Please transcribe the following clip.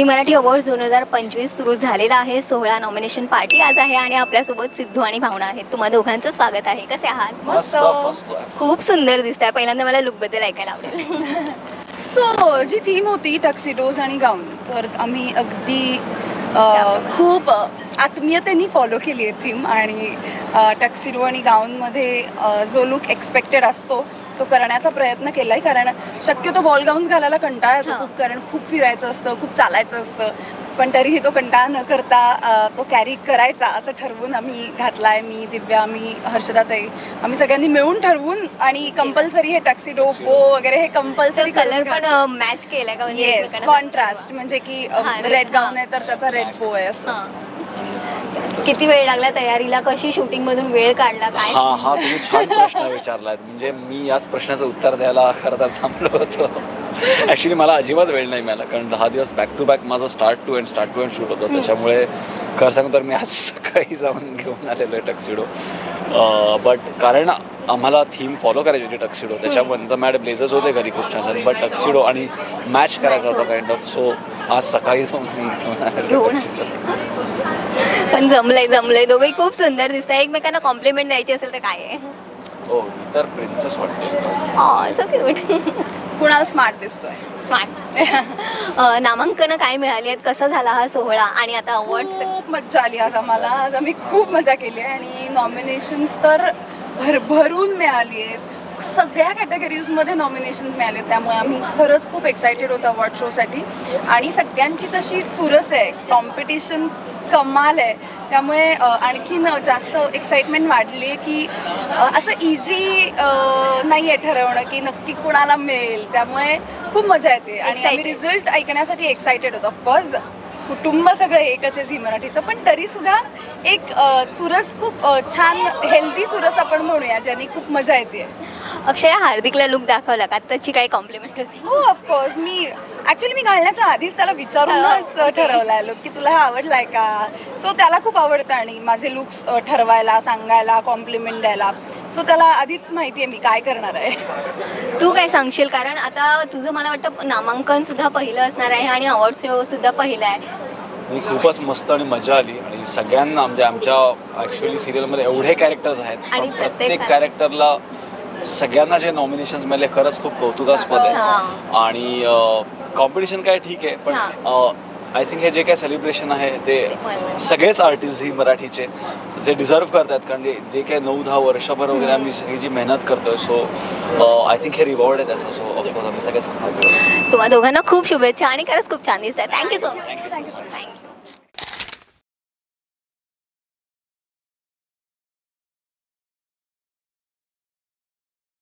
Zee Marathi awards 2025 सुरू झालेला आहे. 16 नॉमिनेशन पार्टी आज आहे आणि आपल्यासोबत सिद्धू आणि भावना आहेत. तुम्हा दोघांचं स्वागत आहे. कसे आहात? मस्त. खूप सुंदर दिसताय. पहिल्यांदा मला लुकबद्दल ऐकायला आवडेल. सो जी थीम होती टक्सिडोज आणि गाऊन, तर आम्ही अगदी खूप आत्मीयतेने फॉलो केली आहे थीम. आणि टक्सिडो आणि गाऊनमध्ये जो लुक एक्सपेक्टेड असतो तो करण्याचा प्रयत्न केला आहे. कारण शक्यतो बॉल गाऊन्स घालायला कंटाळा येतो खूप, कारण खूप फिरायचं असतं, खूप चालायचं असतं. पण तरीही तो कंटाळा न करता तो कॅरी करायचा असं ठरवून आम्ही घातला आहे. मी, दिव्या, मी, हर्षदाताई, आम्ही सगळ्यांनी मिळून ठरवून. आणि कंपल्सरी हे टक्सिडो बो वगैरे हे कंपल्सरी कलर पण मॅच केलाय का? म्हणजे येस, कॉन्ट्रास्ट. म्हणजे की रेड गाऊन आहे तर त्याचा रेड बो आहे असं. किती वेळ लागला तयारीला? कशी शूटिंग मधून वेळ काढला? काय? हा तुम्ही छान प्रश्न विचारलात. म्हणजे मी याच प्रश्नाचं उत्तर द्यायला खरं तर थांबलो होतो. ॲक्च्युली मला अजिबात वेळ नाही मिळाला, कारण 10 दिवस बॅक टू बॅक माझं स्टार्ट टू एंड शूट होतं. त्याच्यामुळे खरं सांगू तर मी आज सकाळी जाऊन घेऊन आलेलो आहे टक्सिडो. बट कारण आम्हाला थीम फॉलो करायची होती टक्सिडो, त्याच्यानंतर मॅडम ब्लेझर्स होते घरी खूप छान छान, बट टक्सिडो आणि मॅच करायचा होता काइंड ऑफ. सो आज सकाळी जाऊन मी घेऊन आलेलो टक्सिडो. पण जमलंय दोघेही खूप सुंदर दिसत आहे. एकमेकांना कॉम्प्लिमेंट द्यायची असेल तर काय आहे? हो, तर प्रिन्सेस वाटते. So cute. कुणाला स्मार्ट दिसतोय. स्मार्ट. नामांकन काय मिळाली आहेत? कसा झाला हा सोहळा? आणि आता अवॉर्ड्स? खूप मज्जा आली आज आम्हाला. आज आम्ही खूप मजा केली आहे आणि नॉमिनेशन्स तर भरभरून मिळाली आहेत. सगळ्या कॅटेगरीजमध्ये नॉमिनेशन्स मिळाले, त्यामुळे आम्ही खरंच खूप एक्सायटेड होतो अवॉर्ड शोसाठी. आणि सगळ्यांचीच अशी चुरस आहे, कॉम्पिटिशन कमाल आहे. त्यामुळे आणखीन जास्त एक्साइटमेंट वाढली आहे की असं इझी नाही आहे ठरवणं की नक्की कुणाला मिळेल. त्यामुळे खूप मजा येते आणि आम्ही रिझल्ट ऐकण्यासाठी एक्सायटेड होतो. ऑफकोर्स कुटुंब सगळं एकच आहे झी मराठीचं, पण तरीसुद्धा एक चुरस, खूप छान हेल्दी चुरस आपण म्हणूया, ज्यांनी खूप मजा येते. अक्षय, हार्दिकला लुक दाखवला का? त्याची काही कॉम्प्लिमेंट होती? हो, ऑफकोर्स. मी घालण्याच्या आधीच त्याला विचारूनच ठरवला लुक की तुला हा आवडलाय का. सो त्याला खूप आवडतं आणि माझे लुक्स ठरवायला, सांगायला, कॉम्प्लिमेंट द्यायला. सो त्याला आधीच माहिती आहे मी काय करणार आहे. तू काय सांगशील? कारण आता तुझं मला वाटतं नामांकन सुद्धा पहिलं असणार आहे आणि अवॉर्ड शो सुद्धा पहिला आहे. खूपच मस्त आणि मजा आली. आणि सगळ्यांना म्हणजे आमच्या ॲक्च्युअली सिरियलमध्ये एवढे कॅरेक्टर्स आहेत आणि प्रत्येक कॅरेक्टरला सगळ्यांना जे नॉमिनेशन्स मिळाले खरंच खूप कौतुकास्पद आहे. आणि कॉम्पिटिशन काय ठीक आहे, पण आय थिंक हे जे काय सेलिब्रेशन आहे ते सगळेच आर्टिस्ट झी मराठीचे जे डिझर्व करतात, कारण जे काय 9-10 वर्षभर वगैरे आम्ही सगळी जी मेहनत करतोय. सो आय थिंक हे रिवॉर्ड आहे त्याचं. सो ऑफकोर्स आम्ही सगळ्याच तुम्हा दोघांना खूप शुभेच्छा आणि खरंच खूप छान दिसत आहे. Thank you so much. Thank you so much.